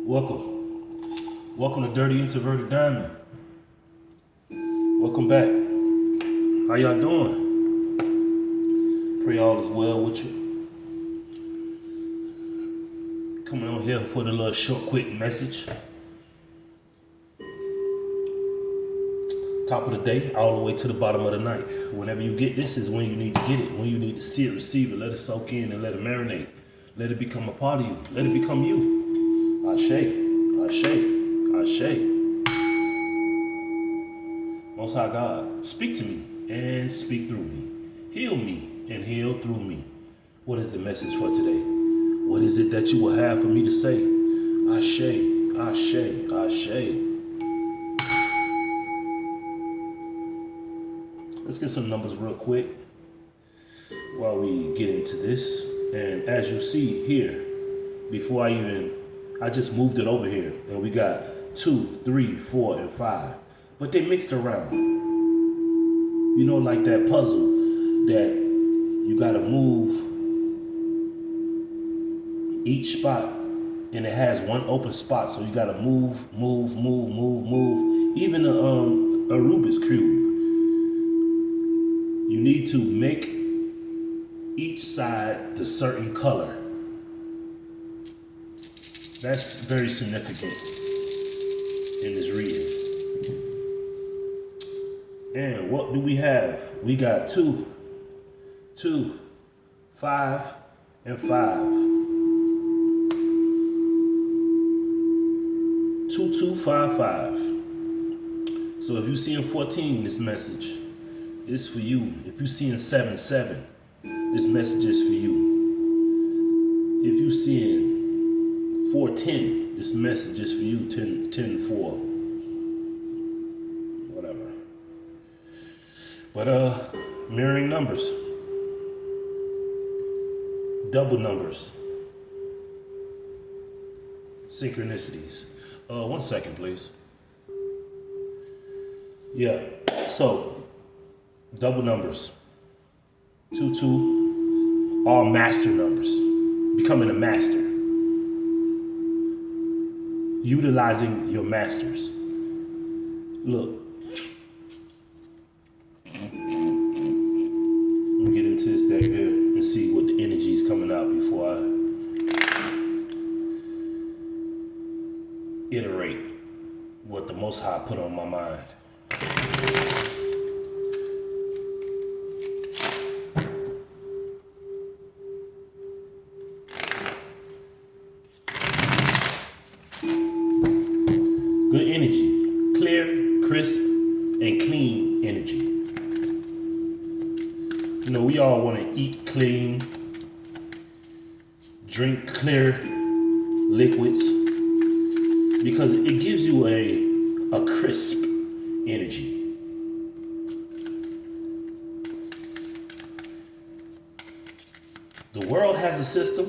Welcome. Welcome to Dirty Introverted Diamond. Welcome back. How y'all doing? Pray all is well with you. Coming on here for the little short, quick message. Top of the day, all the way to the bottom of the night. Whenever you get this is when you need to get it. When you need to see it, receive it, let it soak in and let it marinate. Let it become a part of you. Let it become you. Ashe. Ashe. Ashe. Most High God, speak to me and speak through me. Heal me and heal through me. What is the message for today? What is it that you will have for me to say? Ashe. Ashe. Ashe. Let's get some numbers real quick while we get into this. And as you see here, before I just moved it over here, and we got 2, 3, 4, and 5. But they mixed around. You know, like that puzzle that you gotta move each spot, and it has one open spot, so you gotta move. Even a Rubik's Cube. You need to make each side the certain color. That's very significant in this reading. And what do we have? We got 2, 5, and 5. 2, 2, 5, 5. So if you see in 14, this message is for you. If you see in 7, 7, this message is for you. If you see in 410, this message is for you. 10, 4. Whatever. But mirroring numbers. Double numbers. Synchronicities. 1 second, please. Yeah. So double numbers. 2, 2. All master numbers. Becoming a master. Utilizing your masters. Look. Let me get into this deck here and see what the energy is coming out before I iterate what the Most High put on my mind. Good energy, clear, crisp, and clean energy. You know, we all want to eat clean, drink clear liquids, because it gives you a crisp energy. The world has a system,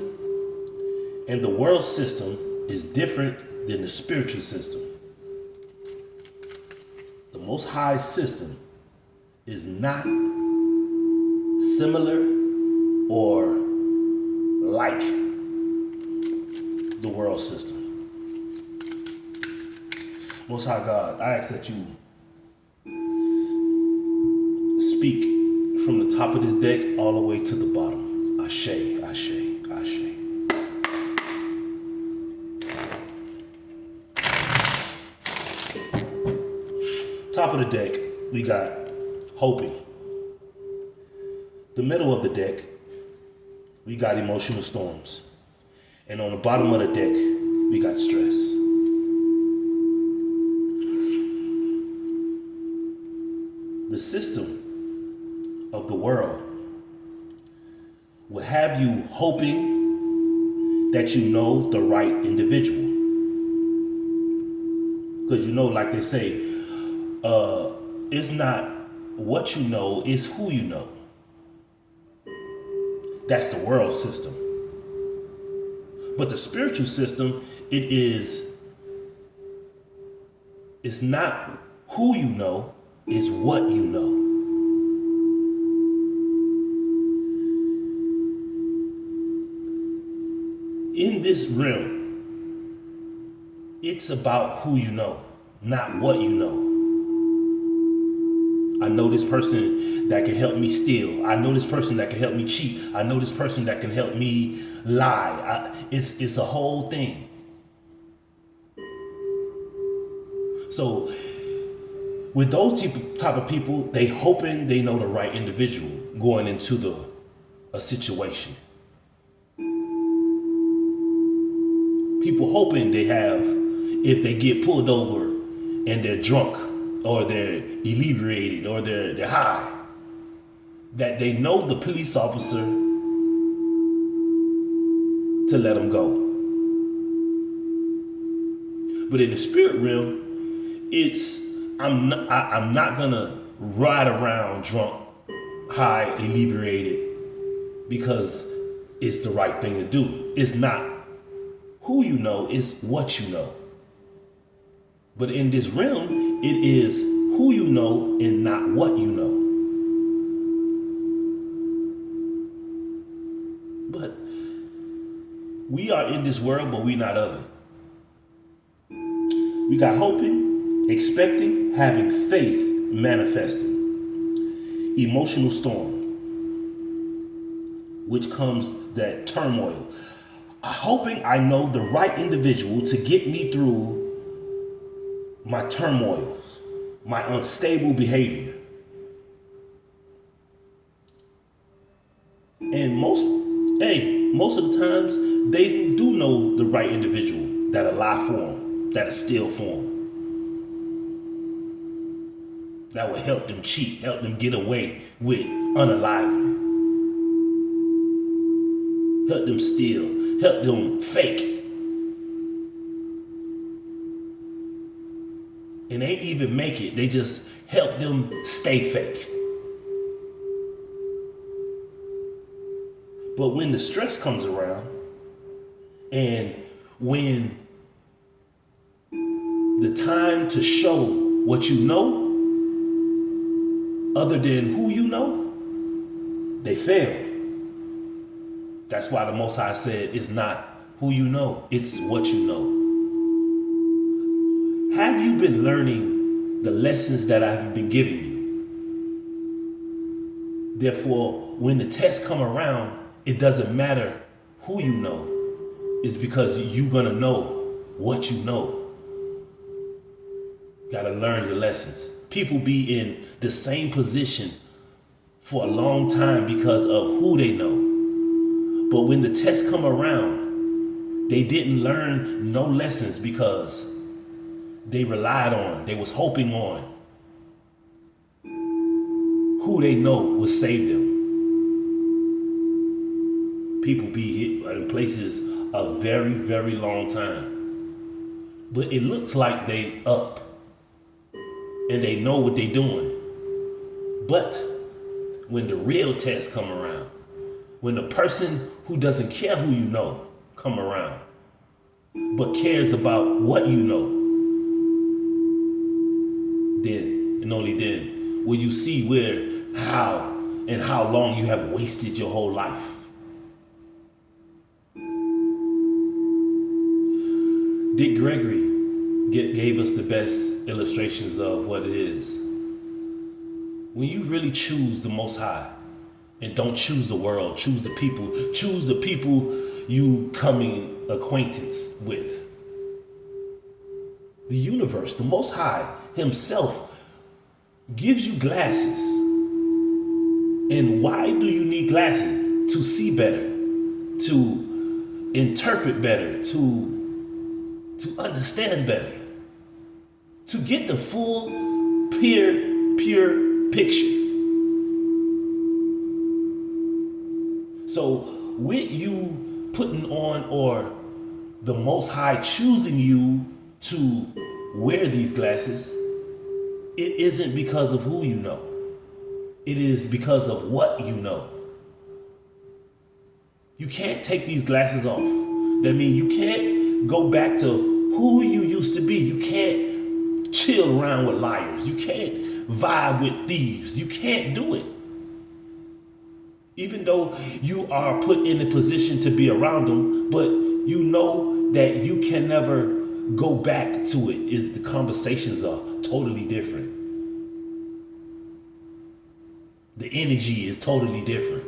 and the world system is different than the spiritual system. The Most High system is not similar or like the world system. Most High God, I ask that you speak from the top of this deck all the way to the bottom. Ashe, Ashe, Ashe. Top of the deck, we got hoping. The middle of the deck, we got emotional storms. And on the bottom of the deck, we got stress. The system of the world will have you hoping that you know the right individual. Because you know, like they say, it's not what you know, it's who you know. That's the world system. But the spiritual system, it's not who you know, it's what you know. In this realm, It's about who you know, not what you know. I know this person that can help me steal. I know this person that can help me cheat. I know this person that can help me lie. It's a whole thing. So with those type of people, they hoping they know the right individual going into a situation. People hoping they have, if they get pulled over and they're drunk or they're inebriated or they're high, that they know the police officer to let them go. But in the spirit realm, I'm not gonna ride around drunk, high, inebriated because it's the right thing to do. It's not who you know, it's what you know. But in this realm, it is who you know and not what you know. But we are in this world, but we not of it. We got hoping, expecting, having faith, manifesting. Emotional storm, which comes that turmoil. Hoping I know the right individual to get me through my turmoils, my unstable behavior. And most of the times, they do know the right individual that'll lie for them, that'll steal for them. That will help them cheat, help them get away with unaliving. Help them steal, help them fake. And they ain't even make it, they just help them stay fake. But when the stress comes around, and when the time to show what you know, other than who you know, they failed. That's why the Most High said it's not who you know, it's what you know. Have you been learning the lessons that I've been giving you? Therefore, when the tests come around, it doesn't matter who you know. It's because you're gonna know what you know. Gotta learn your lessons. People be in the same position for a long time because of who they know. But when the tests come around, they didn't learn no lessons because they relied on, they was hoping on who they know would save them. People be hit in places a very, very long time. But it looks like they up and they know what they doing. But when the real tests come around, when the person who doesn't care who you know come around, but cares about what you know, then and only then will you see how long you have wasted your whole life. Dick Gregory gave us the best illustrations of what it is. When you really choose the Most High and don't choose the world, choose the people you come in acquaintance with. The universe, the Most High himself gives you glasses. And why do you need glasses? To see better, to interpret better, to understand better, to get the full, pure picture. So with you putting on, or the Most High choosing you to wear these glasses, it isn't because of who you know. It is because of what you know. You can't take these glasses off. That means you can't go back to who you used to be. You can't chill around with liars. You can't vibe with thieves. You can't do it. Even though you are put in a position to be around them, but you know that you can never go back to it is the conversations are totally different. The energy is totally different.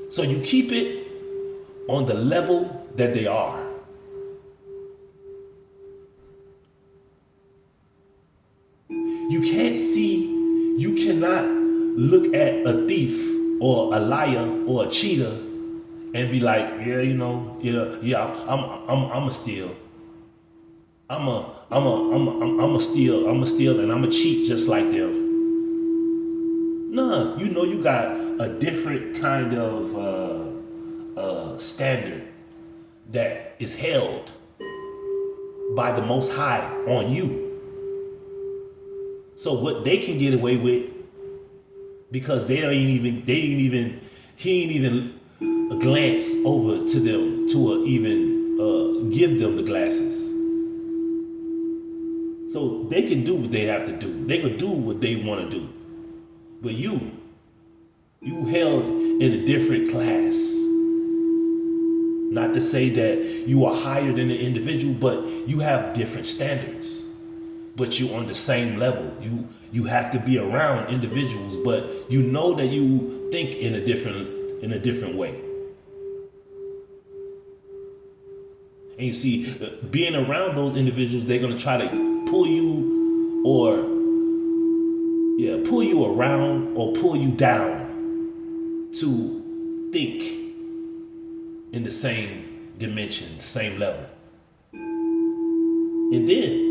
So you keep it on the level that they are. You cannot look at a thief or a liar or a cheater and be like, I'm a steal. I'm a steal and I'm a cheat just like them. Nah, you got a different kind of standard that is held by the Most High on you. So what they can get away with, because he ain't even glance over to them to even give them the glasses. So they can do what they have to do. They can do what they want to do. But you held in a different class. Not to say that you are higher than the individual, but you have different standards. But you're on the same level. You have to be around individuals, but you know that you think in a different way. And you see, being around those individuals, they're gonna try to pull you around or pull you down to think in the same dimension, same level. And then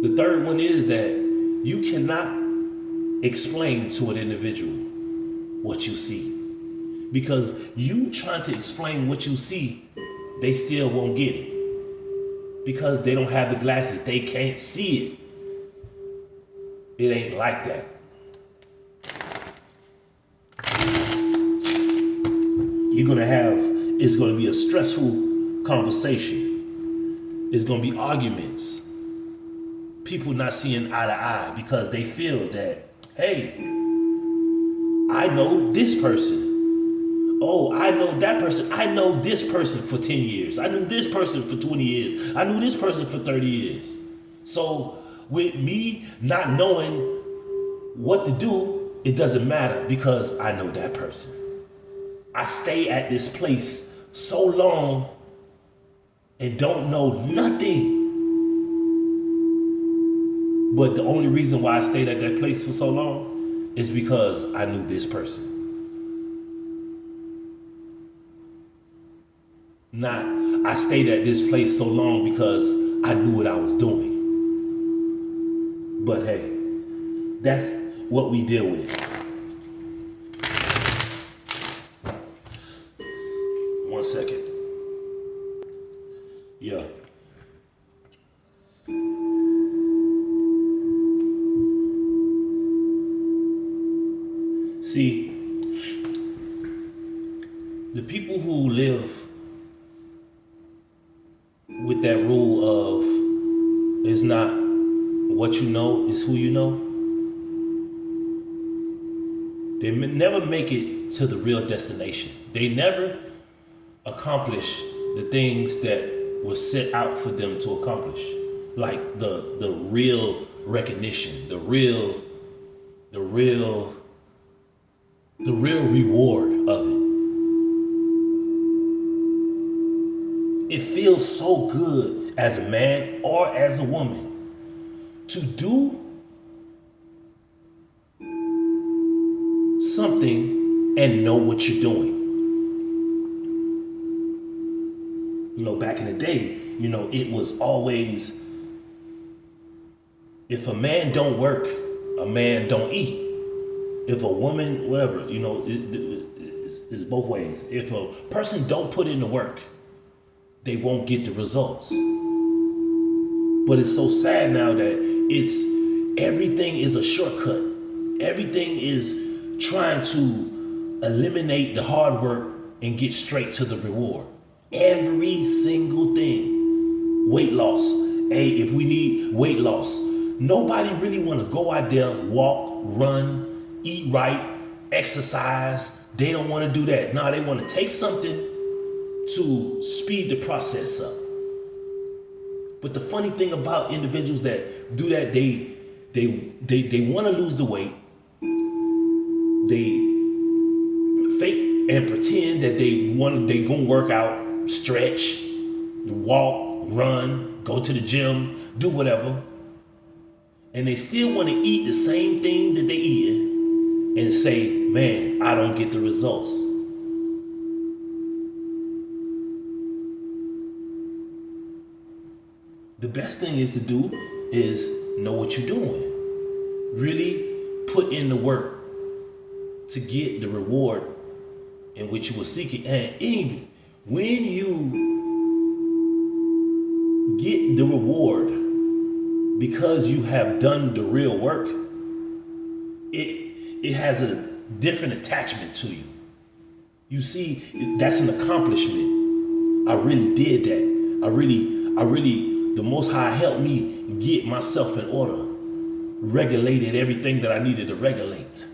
the third one is that you cannot explain to an individual what you see. Because you trying to explain what you see, they still won't get it. Because they don't have the glasses, they can't see it. It ain't like that. It's gonna be a stressful conversation. It's gonna be arguments. People not seeing eye to eye because they feel that, hey, I know this person. Oh, I know that person. I know this person for 10 years. I knew this person for 20 years. I knew this person for 30 years. So with me not knowing what to do, it doesn't matter because I know that person. I stay at this place so long and don't know nothing. But the only reason why I stayed at that place for so long is because I knew this person. Not, I stayed at this place so long because I knew what I was doing. But hey, that's what we deal with. One second. Yeah. See, the people who live with that rule of it's not what you know, it's who you know, they never make it to the real destination. They never accomplish the things that were set out for them to accomplish. Like the real recognition, the real reward of it. It feels so good as a man or as a woman to do something and know what you're doing. Back in the day, it was always, if a man don't work, a man don't eat. If a woman, whatever, it's both ways. If a person don't put in the work, they won't get the results. But it's so sad now that everything is a shortcut. Everything is trying to eliminate the hard work and get straight to the reward. Every single thing. Weight loss. Hey, if we need weight loss, nobody really want to go out there, walk, run, eat right, exercise. They don't want to do that. No, they want to take something to speed the process up. But the funny thing about individuals that do that, they want to lose the weight. They fake and pretend that they gonna work out, stretch, walk, run, go to the gym, do whatever. And they still want to eat the same thing that they eating and say, man, I don't get the results. The best thing is to do is know what you're doing. Really put in the work to get the reward in which you were seeking. And even when you get the reward because you have done the real work, it has a different attachment to you. You see, that's an accomplishment. I really did that. I really, the Most High helped me get myself in order, regulated everything that I needed to regulate.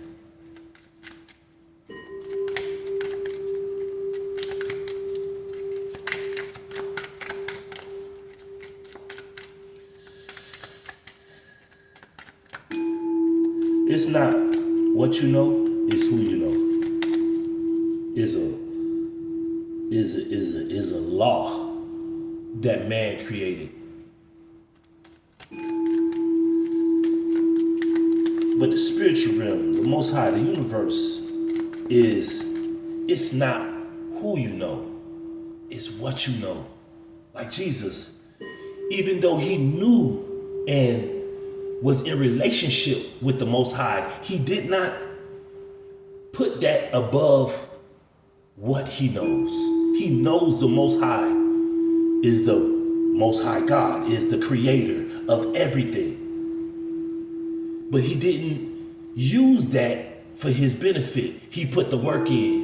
It's not what you know, it's who you know. Is a law that man created. But the spiritual realm, the Most High, the universe, it's not who you know, it's what you know. Like Jesus, even though he knew and was in relationship with the Most High, he did not put that above what he knows. He knows the Most High is the Most High God, is the creator of everything. But he didn't use that for his benefit. He put the work in.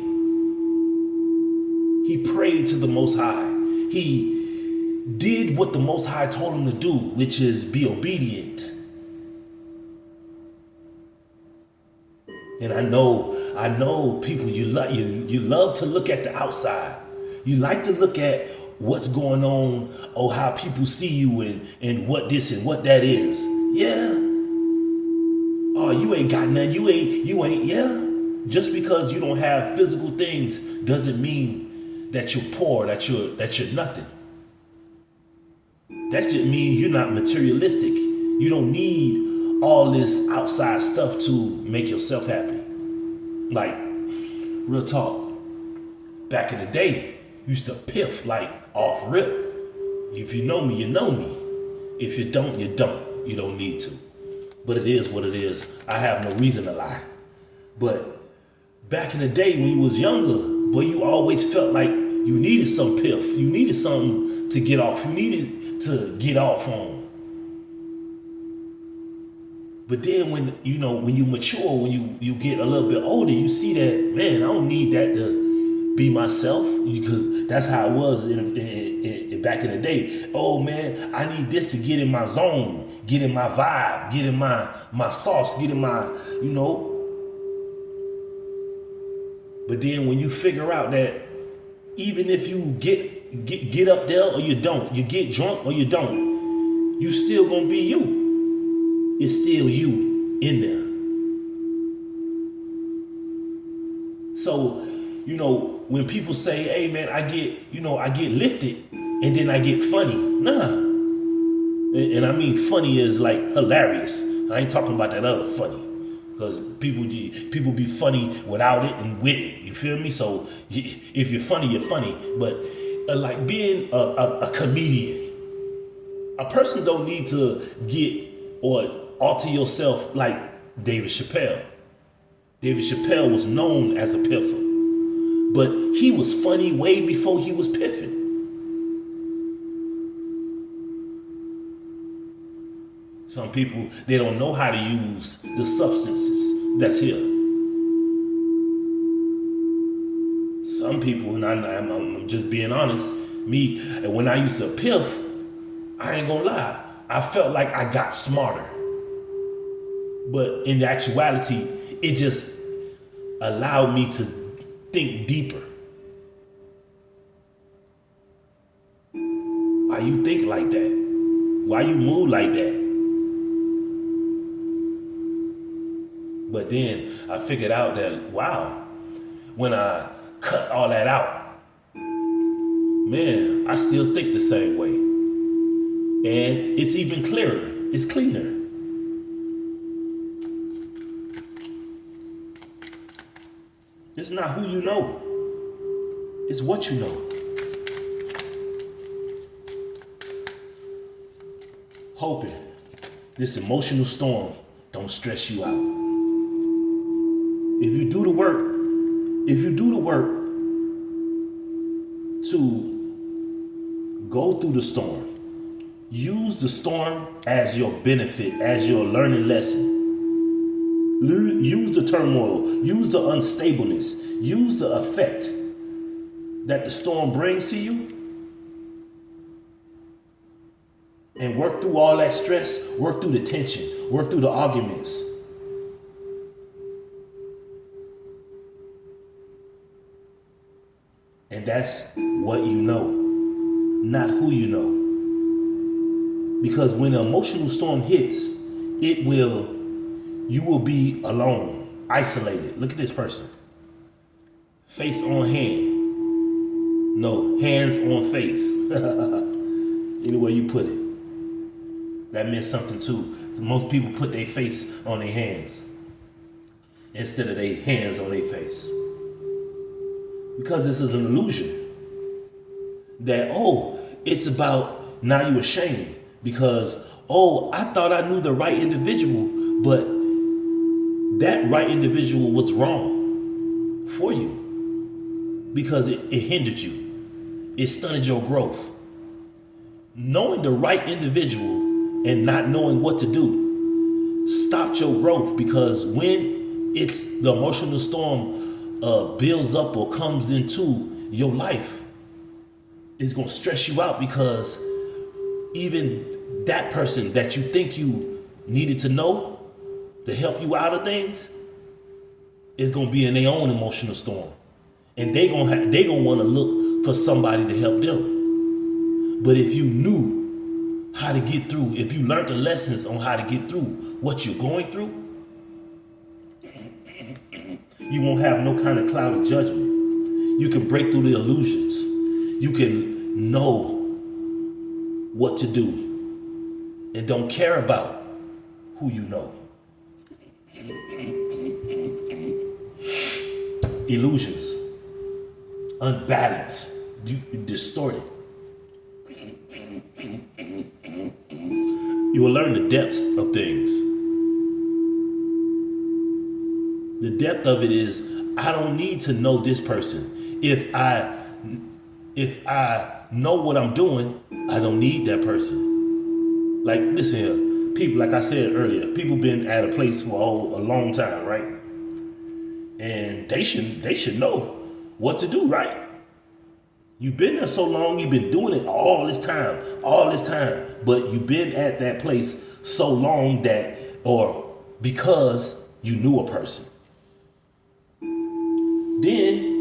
He prayed to the Most High. He did what the Most High told him to do, which is be obedient. And I know people, you love to look at the outside. You like to look at what's going on, or how people see you and what this and what that is. Yeah. Oh, you ain't got nothing. You ain't, yeah. Just because you don't have physical things doesn't mean that you're poor, that you're nothing. That just means you're not materialistic. You don't need all this outside stuff to make yourself happy. Like, real talk. Back in the day, used to piff like off rip. If you know me, you know me. If you don't, you don't. You don't need to. But it is what it is. I have no reason to lie. But back in the day when you was younger, boy, you always felt like you needed some piff. You needed something to get off. You needed to get off on. But then when you mature, when you get a little bit older, you see that, man, I don't need that to be myself, because that's how it was in back in the day. Oh man, I need this to get in my zone, get in my vibe, get in my sauce, get in my, But then when you figure out that even if you get up there or you don't, you get drunk or you don't, you still gonna be you. It's still you in there. So, when people say, hey man, I get lifted and then I get funny. Nah. And I mean funny is like hilarious. I ain't talking about that other funny. Because people be funny without it and with it. You feel me? So if you're funny, you're funny. But like being a comedian, a person don't need to get or alter yourself like David Chappelle. David Chappelle was known as a piffer, but he was funny way before he was piffing. Some people, they don't know how to use the substances that's here. Some people, and I'm just being honest, me, and when I used to piff, I ain't gonna lie, I felt like I got smarter. But in actuality, it just allowed me to think deeper. Why you think like that? Why you move like that? But then I figured out that, wow, when I cut all that out, man, I still think the same way. And it's even clearer. It's cleaner. It's not who you know. It's what you know. Hoping this emotional storm don't stress you out. If you do the work to go through the storm, use the storm as your benefit, as your learning lesson. Use the turmoil, use the unstableness, use the effect that the storm brings to you, and work through all that stress, work through the tension, work through the arguments. And that's what you know, not who you know. Because when an emotional storm hits, you will be alone, isolated. Look at this person. Face on hand. No, hands on face. Any way you put it. That meant something too. Most people put their face on their hands instead of their hands on their face. Because this is an illusion. That, it's about now you ashamed. Because, I thought I knew the right individual, but that right individual was wrong for you. Because it hindered you. It stunted your growth. Knowing the right individual and not knowing what to do stopped your growth, because when it's the emotional storm builds up or comes into your life, it's going to stress you out, because even that person that you think you needed to know to help you out of things is going to be in their own emotional storm. And they gonna want to look for somebody to help them. But if you knew how to get through, if you learned the lessons on how to get through what you're going through, you won't have no kind of cloud of judgment. You can break through the illusions. You can know what to do and don't care about who you know. Illusions, unbalanced, distorted. You will learn the depths of things. The depth of it is, I don't need to know this person. If I know what I'm doing, I don't need that person. Like, listen here, people, like I said earlier, people been at a place for a long time, right? And they should know what to do, right? You've been there so long, you've been doing it all this time, but you've been at that place so long or because you knew a person. Then,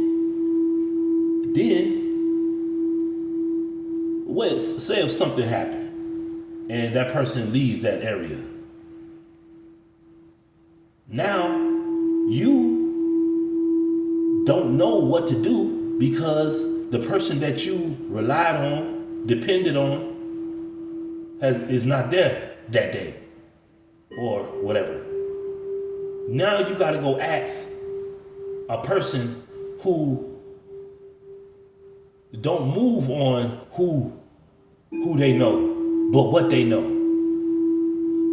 say if something happened and that person leaves that area. Now, you don't know what to do because the person that you relied on, depended on, is not there that day or whatever. Now you got to go ask a person who don't move on who they know, but what they know.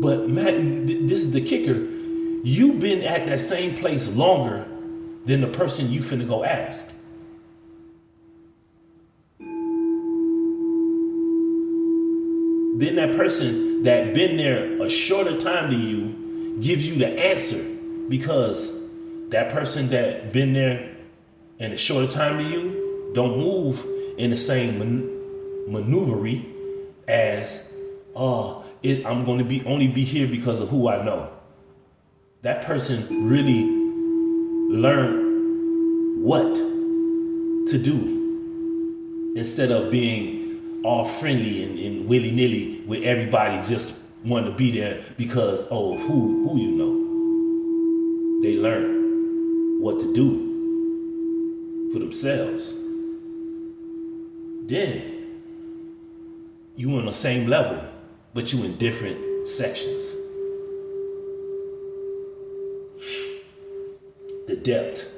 But man, this is the kicker. You've been at that same place longer than the person you finna go ask. Then that person that been there a shorter time than you gives you the answer, because that person that been there in a shorter time than you don't move in the same maneuvery as, I'm going to only be here because of who I know. That person really learned what to do instead of being all friendly and willy-nilly with everybody just wanting to be there because, oh, who you know. They learn what to do for themselves. Then you on the same level, but you in different sections. The depth.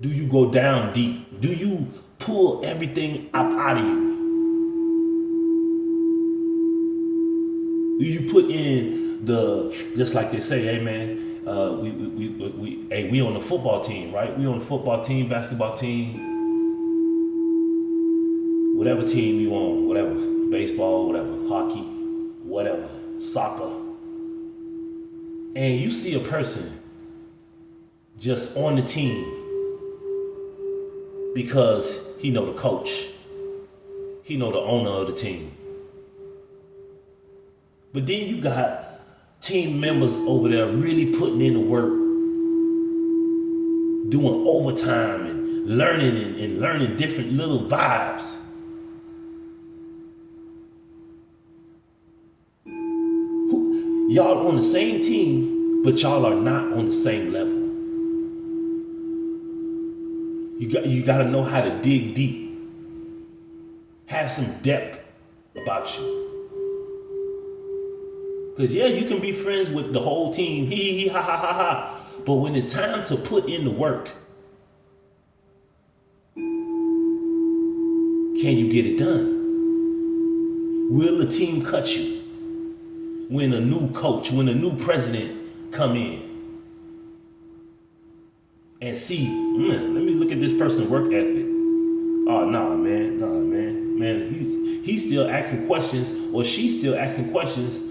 Do you go down deep? Do you pull everything up out of you? Do you put in just like they say, hey man, we on the football team, right? We on the football team, basketball team, whatever team you on, whatever, baseball, whatever, hockey, whatever, soccer. And you see a person just on the team because he know the coach, he know the owner of the team. But then you got team members over there really putting in the work, doing overtime and learning different little vibes. Y'all on the same team, but y'all are not on the same level. You got to know how to dig deep. Have some depth about you. Because yeah, you can be friends with the whole team, hee ha ha ha ha. But when it's time to put in the work, can you get it done? Will the team cut you? When a new coach, when a new president come in and see, let me look at this person's work ethic. Oh, nah, man, he's still asking questions, or she's still asking questions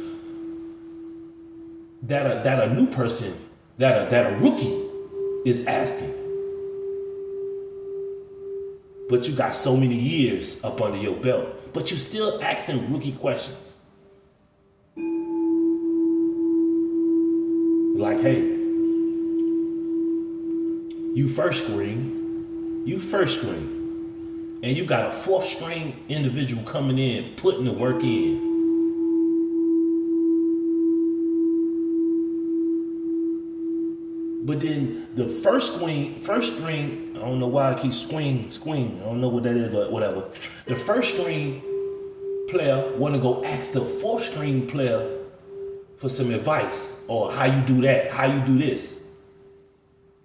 that a new person, that a rookie is asking. But you got so many years up under your belt, but you still asking rookie questions. Like, hey, you first string, and you got a fourth string individual coming in, putting the work in. But then the first string, I don't know why I keep swing, I don't know what that is, but whatever. The first string player want to go ask the fourth string player for some advice, or how you do that, how you do this.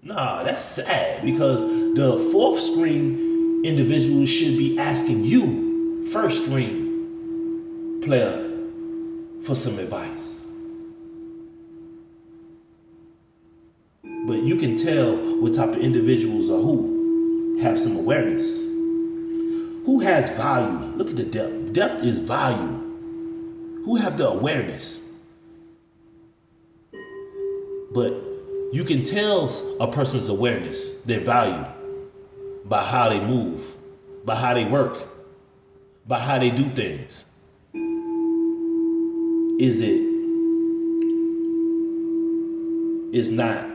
Nah, that's sad, because the fourth string individual should be asking you, first string player, for some advice. But you can tell what type of individuals are who have some awareness. Who has value? Look at the depth. Depth is value. Who have the awareness? But you can tell a person's awareness, their value, by how they move, by how they work, by how they do things. It's not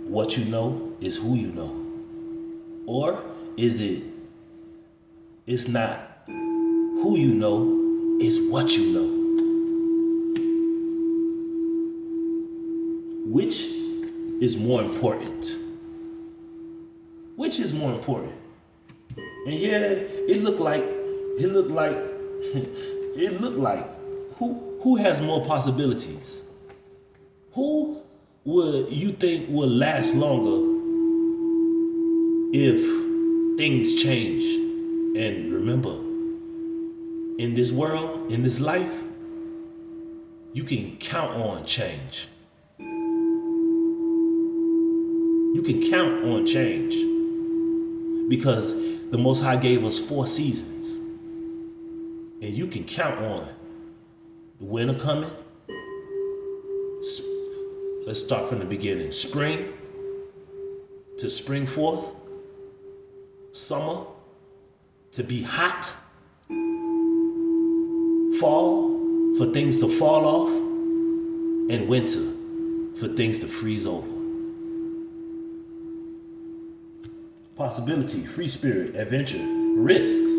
what you know, it's who you know. Or it's not who you know, it's what you know. Which is more important? Which is more important? And yeah, it looked like who has more possibilities? Who would you think will last longer if things change? And remember, in this world, in this life, you can count on change. You can count on change, because the Most High gave us 4 seasons, and you can count on the winter coming. Let's start from the beginning. Spring to spring forth, summer to be hot, fall for things to fall off, and winter for things to freeze over. Possibility, free spirit, adventure, risks.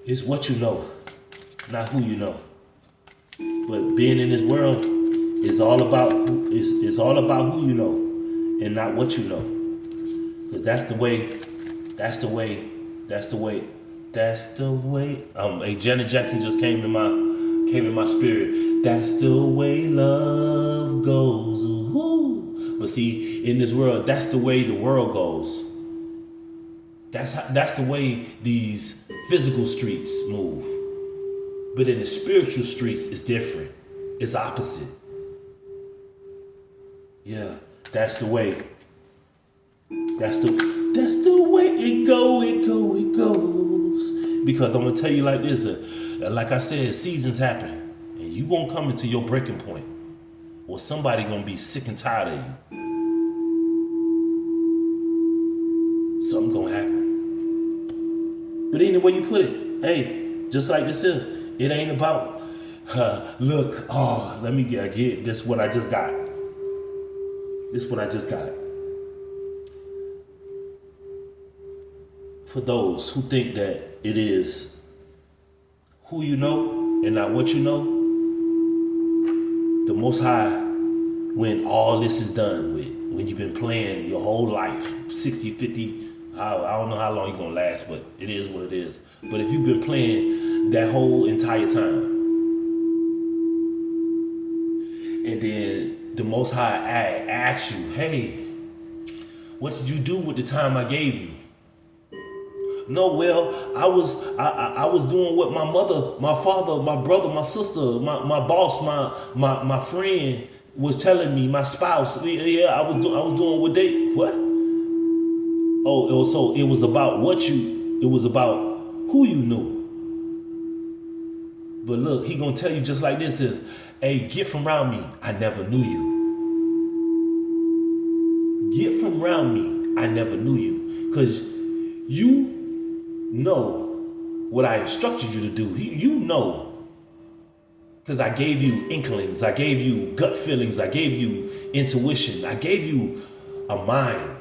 It's what you know, not who you know. But being in this world is all about is all about who you know and not what you know. Cause that's the way. Hey, Janet Jackson just came in my spirit. That's the way love goes. Ooh. But see, in this world, that's the way the world goes. That's the way these physical streets move. But in the spiritual streets, it's different. It's opposite. Yeah, that's the way. That's the way it goes. Because I'm gonna tell you like this, like I said, seasons happen, and you gonna come into your breaking point, or somebody gonna be sick and tired of you. Something gonna happen. But any way you put it, hey, just like this is, it ain't about, look, let me get this what I just got. This is what I just got. For those who think that it is who you know and not what you know, the Most High, when all this is done with, when you've been playing your whole life, 60, 50, I don't know how long you're gonna last, but it is what it is. But if you've been playing that whole entire time, and then the Most High asks you, hey, what did you do with the time I gave you? No, well, I was doing what my mother, my father, my brother, my sister, my boss, my friend was telling me, my spouse. Yeah, I was doing what they what? Oh, so it was about it was about who you knew. But look, he gonna tell you just like this is, hey, get from around me. I never knew you. Get from around me. I never knew you. Because you know what I instructed you to do. You know. Because I gave you inklings. I gave you gut feelings. I gave you intuition. I gave you a mind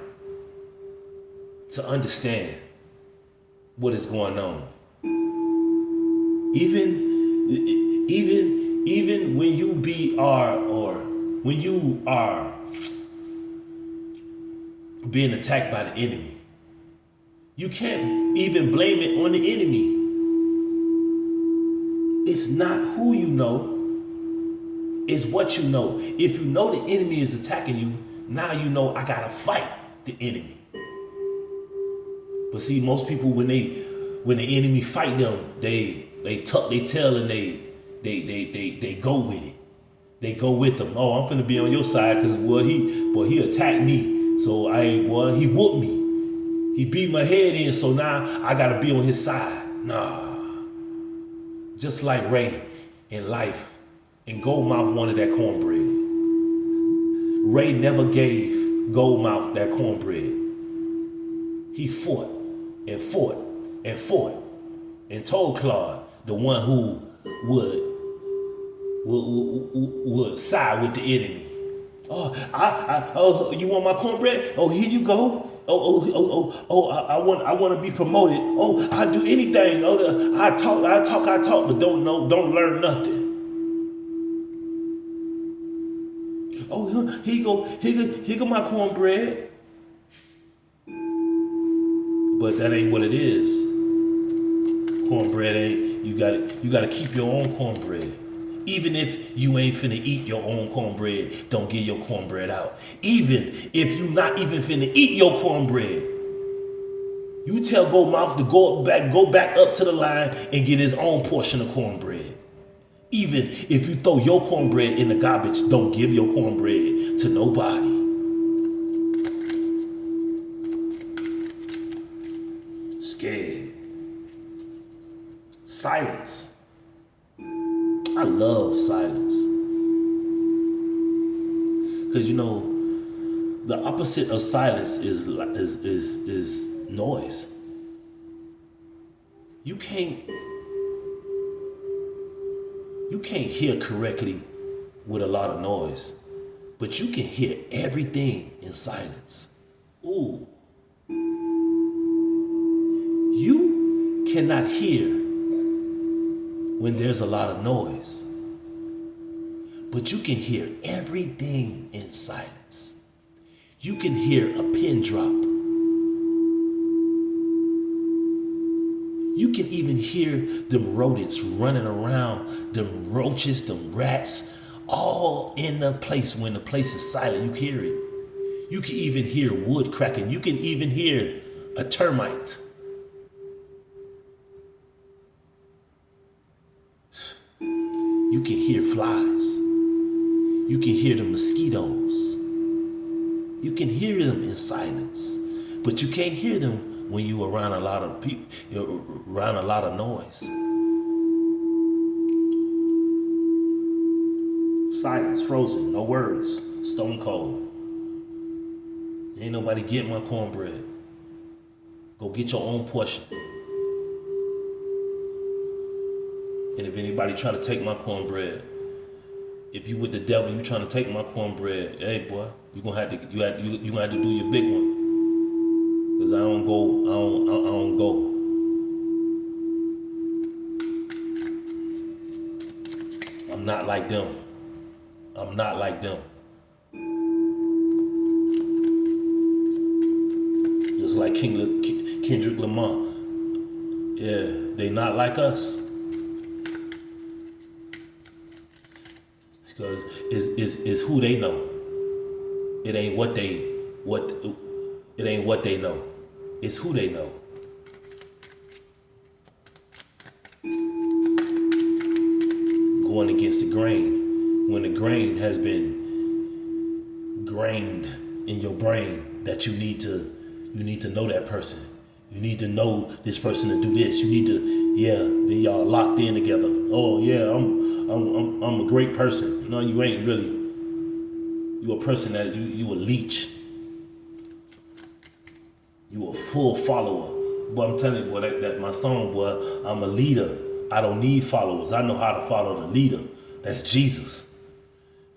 to understand what is going on. Even when you when you are being attacked by the enemy, you can't even blame it on the enemy. It's not who you know, it's what you know. If you know the enemy is attacking you, now you know I gotta fight the enemy. But see, most people when the enemy fight them, they tuck their tail and they go with it. They go with them. Oh, I'm finna be on your side because he attacked me. So he whooped me. He beat my head in, so now I gotta be on his side. Nah. Just like Ray in life, and Goldmouth wanted that cornbread. Ray never gave Goldmouth that cornbread. He fought and fought and fought and told Claude, the one who would side with the enemy. Oh, you want my cornbread? Oh, here you go. I want to be promoted. Oh, I'll do anything. Oh, I talk, but don't learn nothing. Oh, here go my cornbread. But that ain't what it is. Cornbread ain't. You gotta keep your own cornbread. Even if you ain't finna eat your own cornbread, don't give your cornbread out. Even if you not even finna eat your cornbread, you tell Goldmouth to go back up to the line and get his own portion of cornbread. Even if you throw your cornbread in the garbage, don't give your cornbread to nobody. Scared. Silence. I love silence. Because the opposite of silence is noise. You can't hear correctly with a lot of noise, but you can hear everything in silence. Ooh. You cannot hear when there's a lot of noise. But you can hear everything in silence. You can hear a pin drop. You can even hear them rodents running around, them roaches, them rats, all in a place when the place is silent. You hear it. You can even hear wood cracking. You can even hear a termite. You can hear flies. You can hear the mosquitoes. You can hear them in silence, but you can't hear them when you around a lot of people, around a lot of noise. Silence, frozen, no words, stone cold. Ain't nobody getting my cornbread. Go get your own portion. And if anybody try to take my cornbread, if you with the devil, you trying to take my cornbread, hey boy, you gonna have to do your big one. Cause I don't go. I'm not like them. I'm not like them. Just like Kendrick Lamar. Yeah, they not like us. Because it's who they know. It ain't what they know. It's who they know. Going against the grain. When the grain has been grained in your brain that you need to know that person. You need to know this person to do this. You need to, then y'all locked in together. Oh yeah, I'm a great person. No, you ain't really. You a person that you a leech. You a full follower. But I'm telling you, boy, that my song, boy, I'm a leader. I don't need followers. I know how to follow the leader. That's Jesus.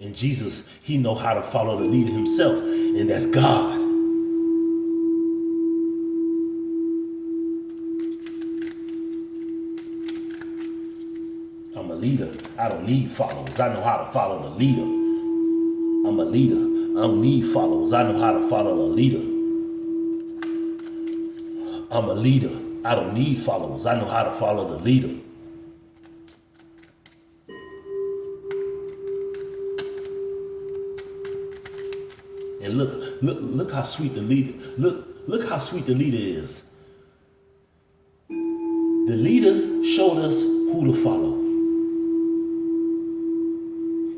And Jesus, he know how to follow the leader himself, and that's God. I'm a leader. I don't need followers. I know how to follow the leader. I'm a leader. I don't need followers. I know how to follow the leader. I'm a leader. I don't need followers. I know how to follow the leader. And look how sweet the leader. Look how sweet the leader is. The leader showed us who to follow.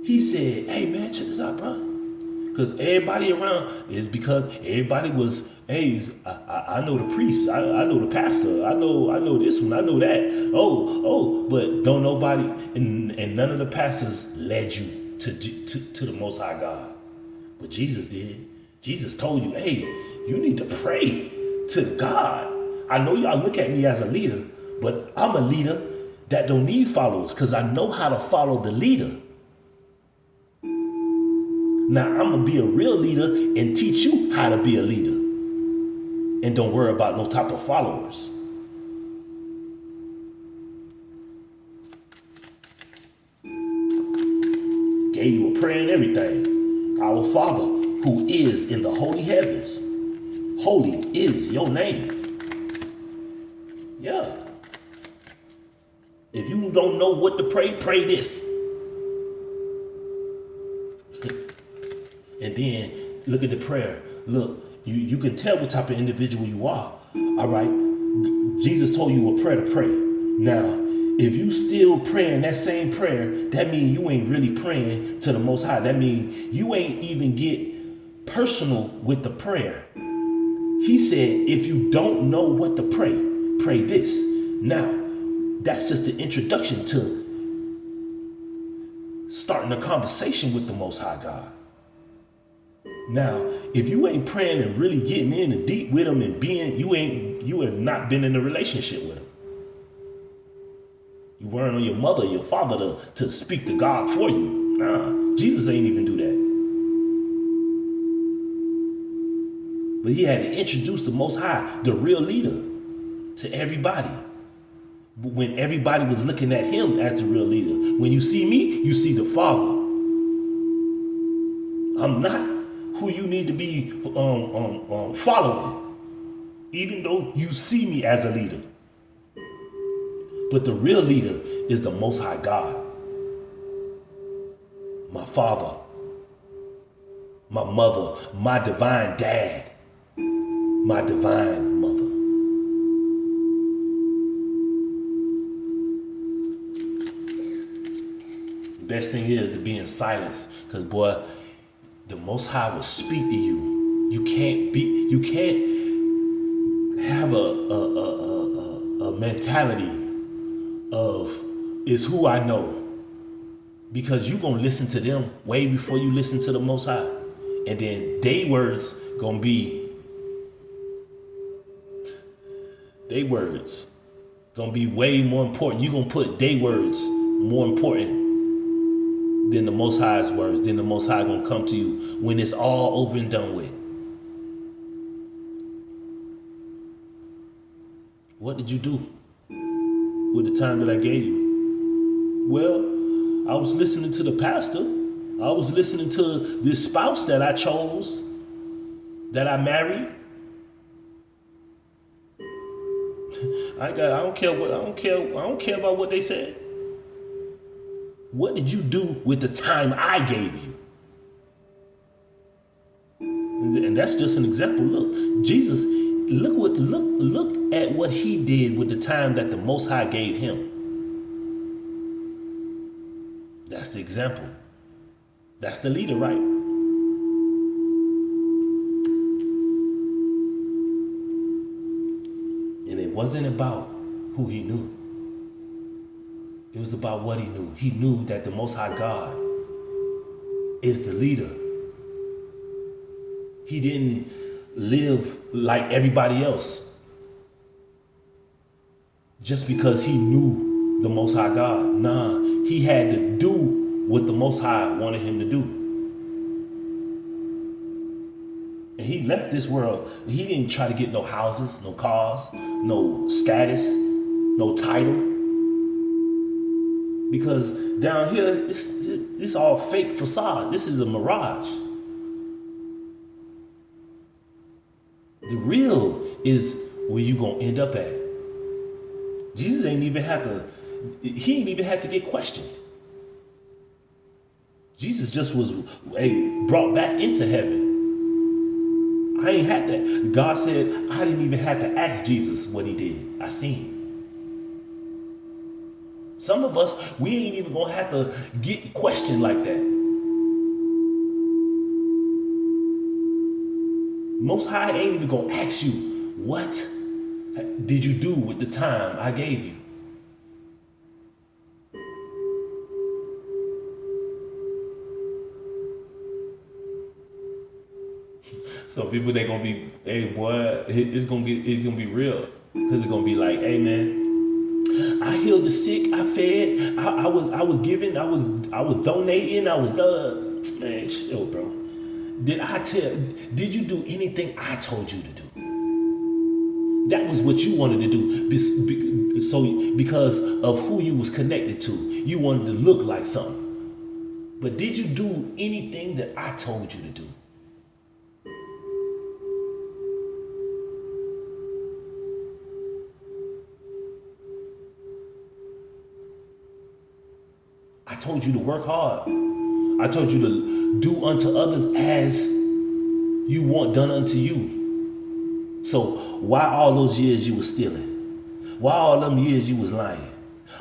He said, hey man, check this out, bro. Because everybody around is because everybody was, hey, I know the priest, I know the pastor, I know this one, I know that. Oh, but don't nobody, and none of the pastors led you to the Most High God. But Jesus did. Jesus told you, hey, you need to pray to God. I know y'all look at me as a leader, but I'm a leader that don't need followers because I know how to follow the leader. Now I'm gonna be a real leader and teach you how to be a leader. And don't worry about no type of followers. Gave you a prayer and everything. Our Father, who is in the holy heavens. Holy is your name. Yeah. If you don't know what to pray, pray this. And then look at the prayer. Look, you can tell what type of individual you are. All right. Jesus told you a prayer to pray. Now, if you still praying that same prayer, that means you ain't really praying to the Most High. That means you ain't even get personal with the prayer. He said, if you don't know what to pray, pray this. Now, that's just the introduction to starting a conversation with the Most High God. Now, if you ain't praying and really getting in the deep with him and you have not been in a relationship with him. You weren't on your mother, your father to speak to God for you. Nah, Jesus ain't even do that. But he had to introduce the Most High, the real leader, to everybody. But when everybody was looking at him as the real leader, when you see me, you see the Father. I'm not who you need to be following, even though you see me as a leader. But the real leader is the Most High God, my Father, my mother, my divine dad, my divine mother. Best thing is to be in silence, because boy, the Most High will speak to you. You can't have a mentality of is who I know, because you gonna listen to them way before you listen to the Most High, and then they words gonna be way more important. You gonna put they words more important than the Most High's words. Then the Most High gonna come to you when it's all over and done with. What did you do with the time that I gave you? Well, I was listening to the pastor. I was listening to this spouse that I chose, that I married. I don't care about what they said. What did you do with the time I gave you? And that's just an example. Look, Jesus, look at what he did with the time that the Most High gave him. That's the example. That's the leader, right? And it wasn't about who he knew. It was about what he knew. He knew that the Most High God is the leader. He didn't live like everybody else just because he knew the Most High God. Nah, he had to do what the Most High wanted him to do. And he left this world. He didn't try to get no houses, no cars, no status, no title. Because down here, it's all fake facade. This is a mirage. The real is where you gonna end up at. Jesus he ain't even have to get questioned. Jesus just was brought back into heaven. I ain't had that. God said I didn't even have to ask Jesus what he did. I seen. Some of us, we ain't even gonna have to get questioned like that. Most High ain't even gonna ask you, what did you do with the time I gave you? So people, they gonna be, hey boy, it's gonna be real. Because it's gonna be like, hey man, I healed the sick, I fed, I was giving, I was donating, man, chill, bro. Did you do anything I told you to do? That was what you wanted to do. So because of who you was connected to, you wanted to look like something. But did you do anything that I told you to do? I told you to work hard. I told you to do unto others as you want done unto you. So why all those years you was stealing? Why all them years you was lying?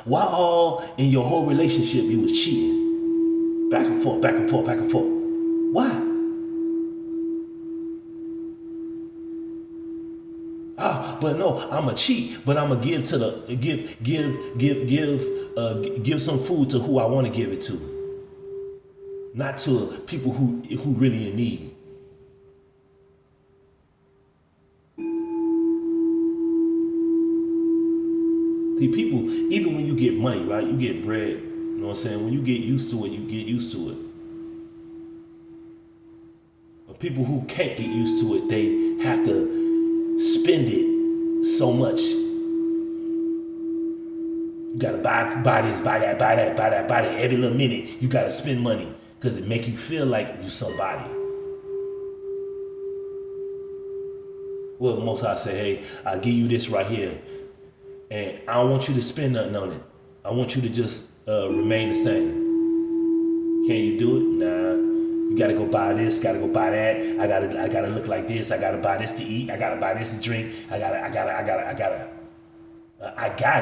Why all in your whole relationship you was cheating? Back and forth, back and forth, back and forth. Why? But no, I'ma cheat, but I'ma give to the give some food to who I want to give it to, not to people who really in need. See, people, even when you get money, right? You get bread. You know what I'm saying? When you get used to it, you get used to it. But people who can't get used to it, they have to spend it so much. You gotta buy this, buy that, buy that, buy that, buy that. Every little minute, you gotta spend money because it make you feel like you somebody. Well, most I say, hey, I'll give you this right here, and I don't want you to spend nothing on it. I want you to just remain the same. Can you do it? Nah. You gotta go buy this, gotta go buy that. I gotta look like this. I gotta buy this to eat. I gotta buy this to drink. I got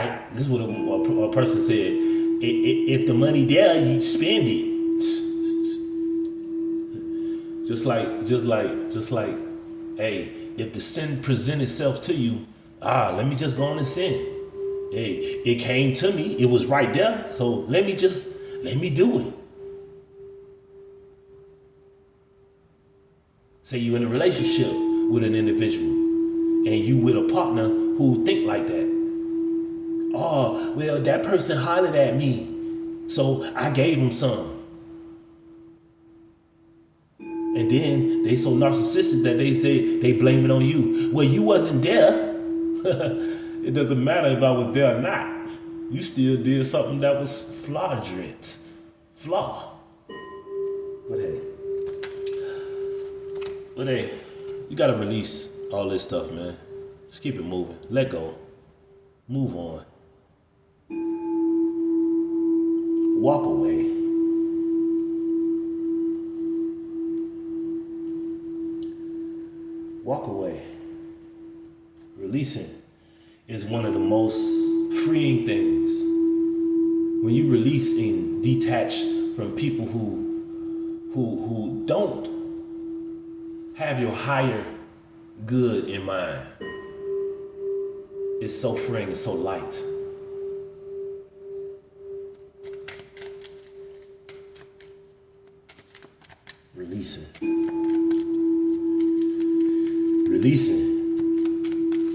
it. This is what a person said. If the money there, you spend it. Just like, hey, if the sin present itself to you, let me just go on and sin. Hey, it came to me. It was right there. So let me do it. Say you're in a relationship with an individual and you with a partner who think like that. Oh, well, that person hollered at me, so I gave him some. And then they so narcissistic that they blame it on you. Well, you wasn't there. It doesn't matter if I was there or not. You still did something that was flagrant. Flaw. But hey, you gotta release all this stuff, man. Just keep it moving. Let go. Move on. Walk away. Walk away. Releasing is one of the most freeing things. When you release and detach from people who don't have your higher good in mind, it's so freeing, it's so light. Releasing.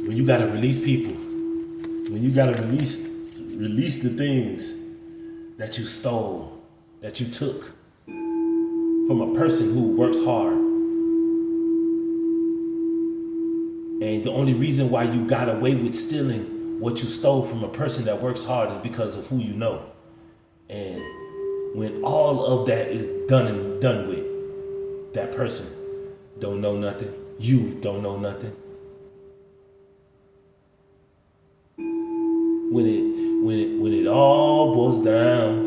When you gotta release people, when you gotta release the things that you stole, that you took from a person who works hard. And the only reason why you got away with stealing what you stole from a person that works hard is because of who you know. And when all of that is done with, that person don't know nothing. You don't know nothing. When it all boils down,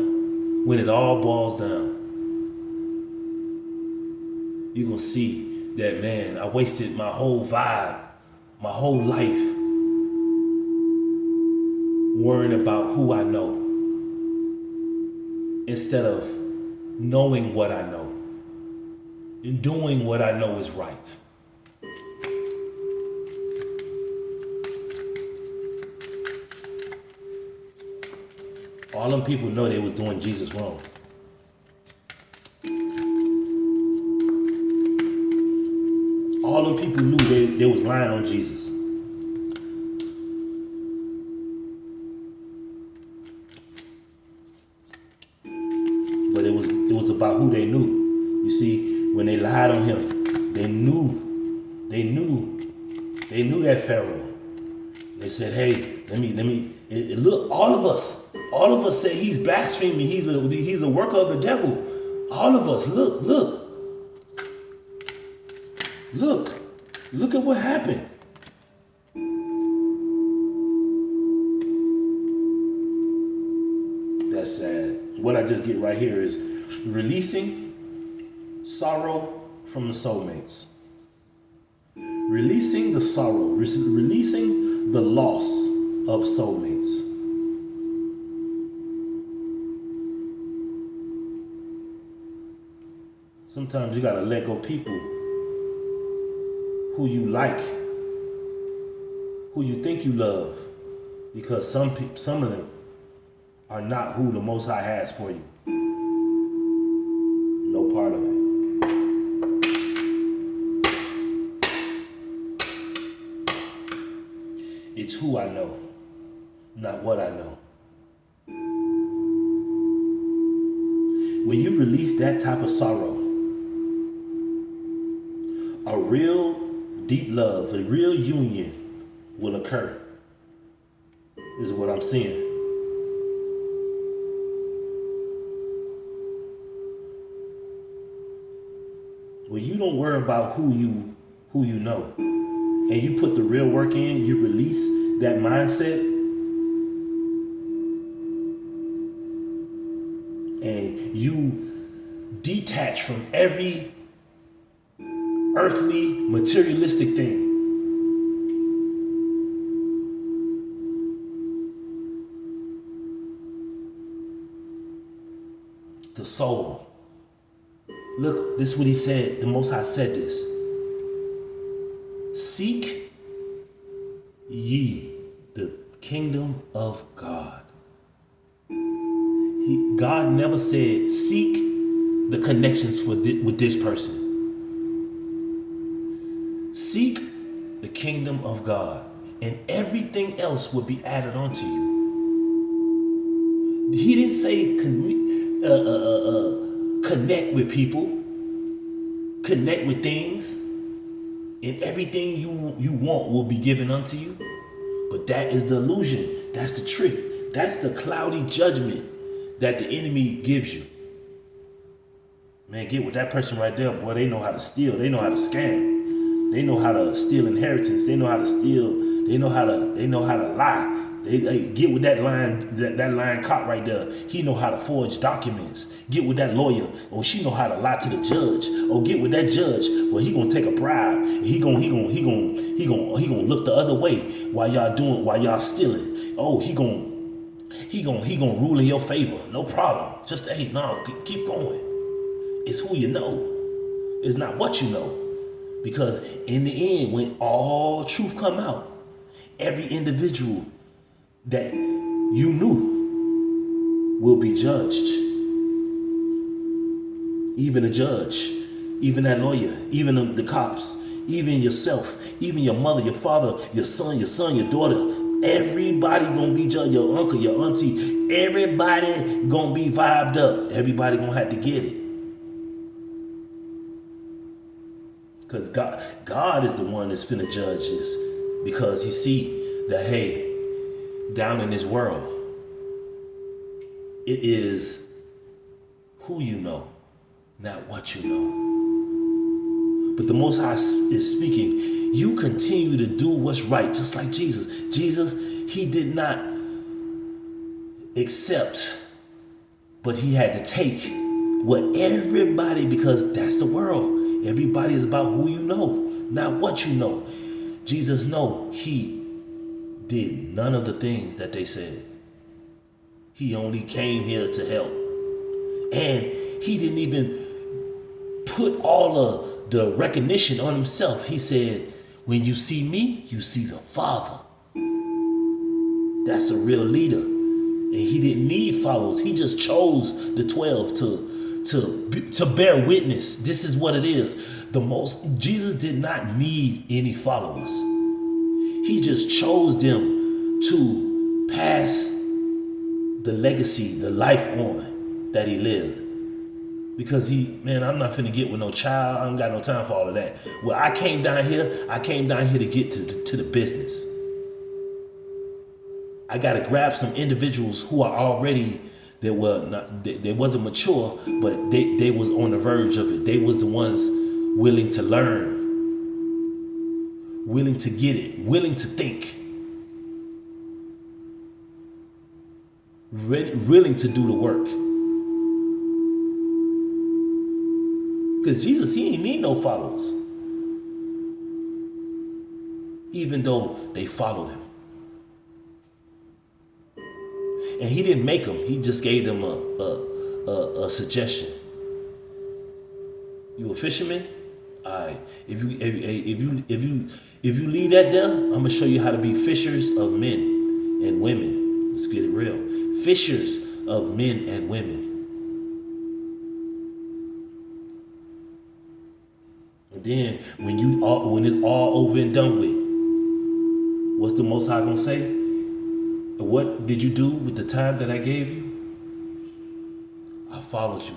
you're gonna see that, man, I wasted my whole vibe, my whole life worrying about who I know instead of knowing what I know and doing what I know is right. All them people know they was doing Jesus wrong. All them people knew they was lying on Jesus. But it was about who they knew. You see, when they lied on him, they knew that Pharaoh. They said, hey, let me look, all of us say he's blaspheming, he's a worker of the devil. All of us, look at what happened. That's sad. What I just get right here is releasing sorrow from the soulmates. Releasing the sorrow, releasing the loss of soulmates. Sometimes you gotta let go people who you like, who you think you love, because some of them are not who the Most High has for you. No part of it. It's who I know, not what I know. When you release that type of sorrow, a real deep love, a real union will occur. This is what I'm seeing. When you don't worry about who you know, and you put the real work in, you release that mindset, and you detach from every earthly, materialistic thing. The soul. Look, this is what he said. The Most High said this. Seek ye the kingdom of God. God never said seek the connections with this person. Seek the kingdom of God, and everything else will be added onto you. He didn't say connect with people, connect with things, and everything you want will be given unto you. But that is the illusion. That's the trick. That's the cloudy judgment that the enemy gives you. Man, get with that person right there, boy. They know how to steal. They know how to scam. They know how to steal inheritance. They know how to steal. They know how to lie. They get with that lying cop right there. He know how to forge documents. Get with that lawyer, or she know how to lie to the judge. Or get with that judge, well, he gonna take a bribe. He gonna look the other way while y'all stealing. Oh, he gonna rule in your favor. No problem. Just hey, no, keep going. It's who you know. It's not what you know. Because in the end, when all truth come out, every individual that you knew will be judged. Even a judge, even that lawyer, even the cops, even yourself, even your mother, your father, your son, your daughter. Everybody gonna be judged. Your uncle, your auntie, everybody gonna be vibed up. Everybody gonna have to get it. Because God is the one that's finna judge this. Because he see that, hey, down in this world, it is who you know, not what you know. But the Most High is speaking. You continue to do what's right, just like Jesus. Jesus, he did not accept, but he had to take what everybody, because that's the world. Everybody is about who you know, not what you know. Jesus, no, he did none of the things that they said. He only came here to help. And he didn't even put all of the recognition on himself. He said, when you see me, you see the Father. That's a real leader. And he didn't need followers. He just chose the 12 to bear witness. This is what it is. Jesus did not need any followers. He just chose them to pass the legacy, the life on that he lived. Because I'm not finna get with no child. I don't got no time for all of that. Well, I came down here to get to the business. I gotta grab some individuals who are already, they wasn't mature, but they was on the verge of it. They was the ones willing to learn, willing to get it, willing to think, willing to do the work. Because Jesus, he didn't need no followers, even though they followed him. And he didn't make them. He just gave them a suggestion. You a fisherman? All right. If you leave that there, I'm gonna show you how to be fishers of men and women. Let's get it real. Fishers of men and women. And then when it's all over and done with, what's the Most High gonna say? What did you do with the time that I gave you? I followed you.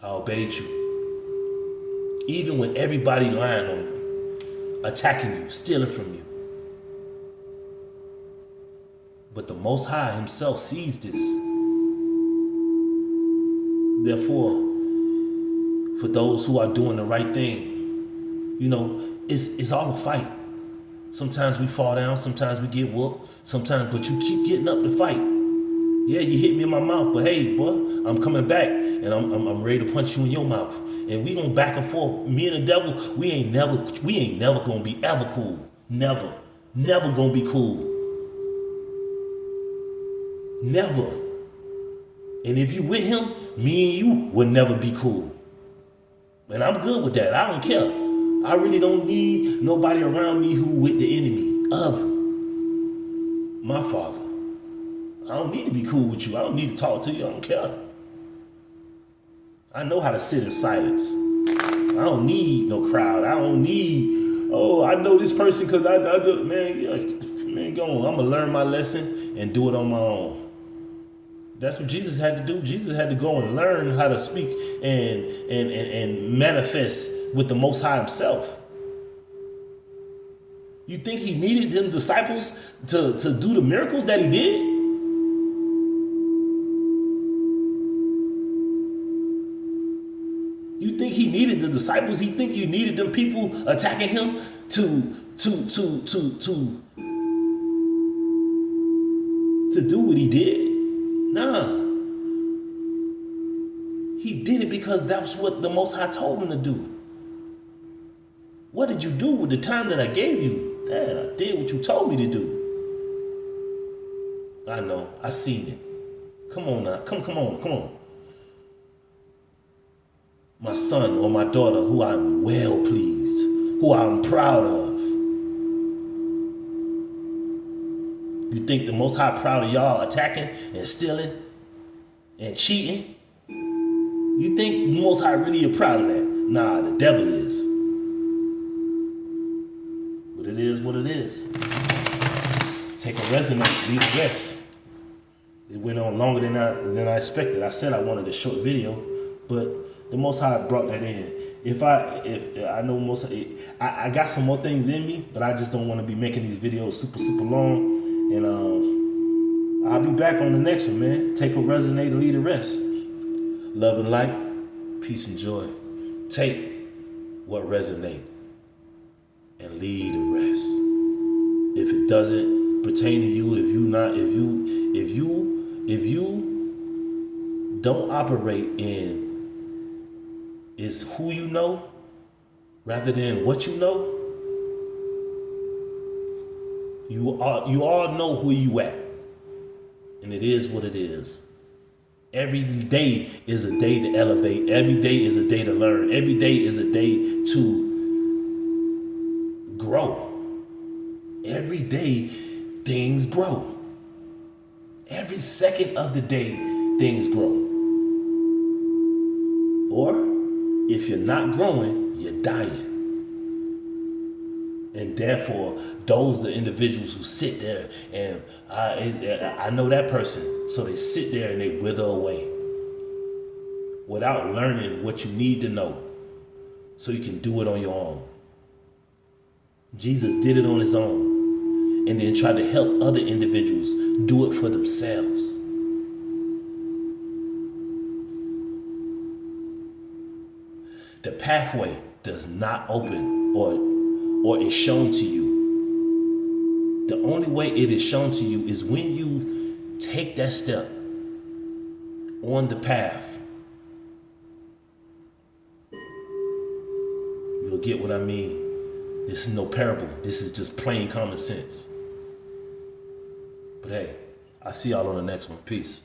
I obeyed you. Even when everybody lying on you, attacking you, stealing from you. But the Most High himself sees this. Therefore, for those who are doing the right thing. You know, it's all a fight. Sometimes we fall down, sometimes we get whooped, sometimes, but you keep getting up to fight. Yeah, you hit me in my mouth, but hey, boy, I'm coming back, and I'm ready to punch you in your mouth. And we gonna back and forth. Me and the devil, we ain't never gonna be ever cool. Never gonna be cool. Never. And if you with him, me and you will never be cool. And I'm good with that. I don't care. I really don't need nobody around me who with the enemy of my Father. I don't need to be cool with you. I don't need to talk to you. I don't care. I know how to sit in silence. I don't need no crowd. I don't need, oh, I know this person because I do. Man, go on. I'm going to learn my lesson and do it on my own. That's what Jesus had to do. Jesus had to go and learn how to speak and manifest with the Most High himself. You think he needed them disciples to do the miracles that he did? You think he needed the disciples? You think you needed them people attacking him to do what he did? Nah. He did it because that's what the Most High told him to do. What did you do with the time that I gave you? Dad, I did what you told me to do. I know. I seen it. Come on now. Come on. My son or my daughter who I'm well pleased, who I'm proud of. You think the Most High proud of y'all attacking and stealing and cheating? You think the Most High really are proud of that? Nah, the devil is. But it is what it is. Take a resume, leave the rest. It went on longer than I expected. I said I wanted a short video, but the Most High brought that in. If I know I got some more things in me, but I just don't want to be making these videos super long. And I'll be back on the next one, man. Take what resonate and leave the rest. Love and light, peace and joy. Take what resonate and leave the rest. If it doesn't pertain to you, if you don't operate in is who you know rather than what you know, you all know who you at. And it is what it is. Every day is a day to elevate. Every day is a day to learn. Every day is a day to grow. Every day things grow. Every second of the day things grow. Or if you're not growing, you're dying. And therefore, those are the individuals who sit there, and I know that person, so they sit there and they wither away without learning what you need to know so you can do it on your own. Jesus did it on his own and then tried to help other individuals do it for themselves. The pathway does not open or is shown to you. The only way it is shown to you is when you take that step on the path. You'll get what I mean. This is no parable. This is just plain common sense. But hey, I'll see y'all on the next one. Peace.